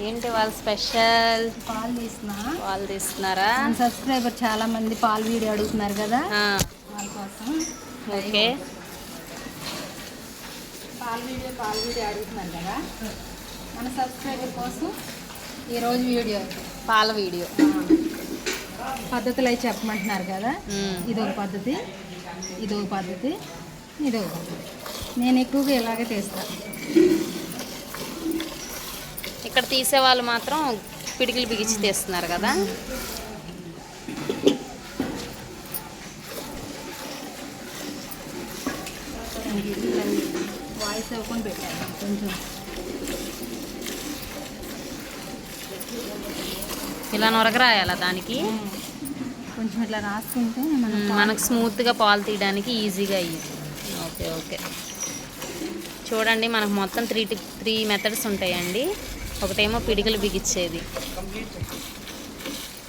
ఏంటి వాళ్ళ స్పెషల్? పాలు తీస్తున్నారా? సబ్స్క్రైబర్ చాలా మంది పాలు వీడియో అడుగుతున్నారు కదా, వాళ్ళ కోసం. ఓకే, పాలు వీడియో అడుగుతున్నారు కదా, మన సబ్స్క్రైబర్ కోసం ఈరోజు వీడియో, పాల వీడియో. పద్ధతులు అవి చెప్పమంటున్నారు కదా. ఇదొక పద్ధతి, ఇదొక పద్ధతి, ఇదొక పద్ధతి. నేను ఎక్కువగా ఇలాగే తీస్తాను. ఇక్కడ తీసే వాళ్ళు మాత్రం పిడికిలు బిగించి తీస్తున్నారు కదా. వాయిస్ ఇవ్వకుండా పెట్టాను కొంచెం. ఇలా నొరగరాయాలా దానికి? కొంచెం ఇట్లా రాసుకుంటే మనకు స్మూత్గా పాలు తీయడానికి ఈజీగా అయ్యి. ఓకే ఓకే, చూడండి మనకు మొత్తం త్రీ మెథడ్స్ ఉంటాయండి. ఒకటేమో పిడికిలు బిగించేది,